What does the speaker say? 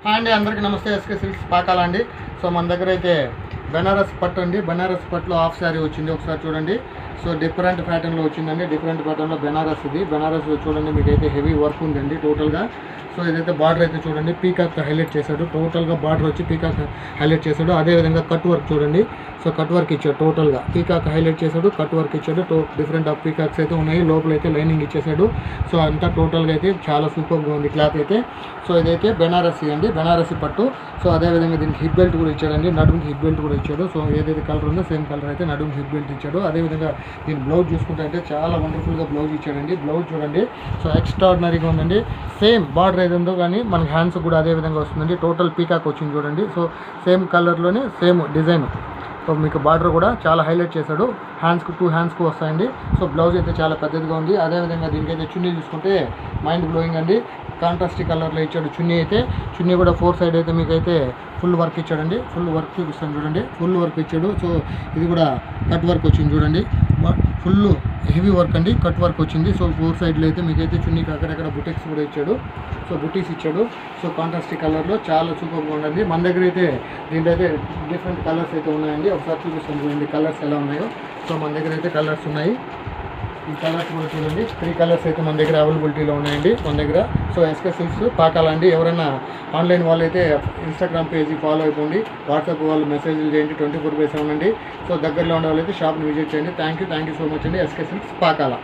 Hi అండి, అందరికీ నమస్తే. ఎస్కే సిల్క్స్ పాకాల అండి. సో మన దగ్గర అయితే బెనారస్ పట్టు అండి. బెనారస్ పట్టులో హాఫ్ శారీ వచ్చింది, ఒకసారి చూడండి. సో డిఫరెంట్ ప్యాటర్న్లో వచ్చిందండి. డిఫరెంట్ ప్యాటర్న్లో బెనారస్ ఇది. బెనారస్లో చూడండి, మీకు అయితే హెవీ వర్క్ ఉందండి టోటల్గా. సో ఇదైతే బార్డర్ అయితే చూడండి, పీకాక్ హైలైట్ చేశాడు. టోటల్గా బార్డర్ వచ్చి పీకాక్ హైలైట్ చేశాడు. అదేవిధంగా కట్ వర్క్ చూడండి. సో కట్ వర్క్ ఇచ్చాడు, టోటల్గా పీకాక్ హైలైట్ చేశాడు, కట్ వర్క్ ఇచ్చాడు. డిఫరెంట్ ఆఫ్ పీకాక్స్ అయితే ఉన్నాయి. లోపల అయితే లైనింగ్ ఇచ్చేసాడు. సో అంతా టోటల్గా అయితే చాలా సూపర్గా ఉంది క్లాత్ అయితే. సో ఇదైతే బెనారసీ అండి, బెనారసీ పట్టు. సో అదేవిధంగా దీనికి హిప్ బెల్ట్ కూడా ఇచ్చాడండి, నడుముకి హిప్ బెల్ట్ కూడా ఇచ్చాడు. సో ఏదైతే కలర్ ఉందో సేమ్ కలర్ అయితే నడుముకి హిప్ బెల్ట్ ఇచ్చాడు. అదేవిధంగా దీని బ్లౌజ్ చూసుకుంటే అంటే చాలా వండర్ఫుల్గా బ్లౌజ్ ఇచ్చాడండి. బ్లౌజ్ చూడండి, సో ఎక్స్ట్రాడినరీగా ఉందండి. సేమ్ బార్డర్ ఏది ఉందో కానీ మనకి హ్యాండ్స్ కూడా అదే విధంగా వస్తుందండి. టోటల్ పీకాక్ వచ్చింది చూడండి. సో సేమ్ కలర్లోనే సేమ్ డిజైన్. సో మీకు బార్డర్ కూడా చాలా హైలైట్ చేశాడు. హ్యాండ్స్కి 2 హ్యాండ్స్కి వస్తాయండి. సో బ్లౌజ్ అయితే చాలా పెద్దదిగా ఉంది. అదేవిధంగా దీనికైతే చున్నీ చూసుకుంటే మైండ్ బ్లోయింగ్ అండి. కాంట్రాస్ట్ కలర్లో ఇచ్చాడు చున్నీ అయితే. చున్నీ కూడా 4 సైడ్ అయితే మీకైతే ఫుల్ వర్క్ ఇచ్చాడండి. ఫుల్ వర్క్ చూపిస్తాను చూడండి, ఫుల్ వర్క్ ఇచ్చాడు. సో ఇది కూడా కట్ వర్క్ వచ్చింది చూడండి, ఫుల్ హెవీ వర్క్ అండి, కట్ వర్క్ వచ్చింది. సో 4 సైడ్లో అయితే మీకైతే చున్నీకి అక్కడక్కడ బుటిక్స్ కూడా ఇచ్చాడు. సో బుటీస్ ఇచ్చాడు. సో కాంట్రాస్ట్ కలర్లో చాలా సూపర్గా ఉండండి. మన దగ్గర అయితే దీంట్లో అయితే డిఫరెంట్ కలర్స్ అయితే ఉన్నాయండి. ఒకసారి చూపిస్తాను చూడండి కలర్స్ ఎలా ఉన్నాయో. సో మన దగ్గర అయితే కలర్స్ ఉన్నాయి. ఈ కలర్స్ కూడా చూడండి, 3 కలర్స్ అయితే మన దగ్గర అవైలబిలిటీలో ఉన్నాయండి మన దగ్గర. సో ఎస్కే సిల్క్స్ పాకాల అండి. ఎవరైనా ఆన్లైన్ వాళ్ళు అయితే ఇన్స్టాగ్రామ్ పేజీ ఫాలో అయిపోండి, వాట్సాప్ వాళ్ళు మెసేజ్లు చేయండి 24/7 అండి. సో దగ్గరలో ఉండే వాళ్ళైతే షాప్ని విజిట్ చేయండి. థ్యాంక్ యూ సో మచ్ అండి. SK silks Pakala.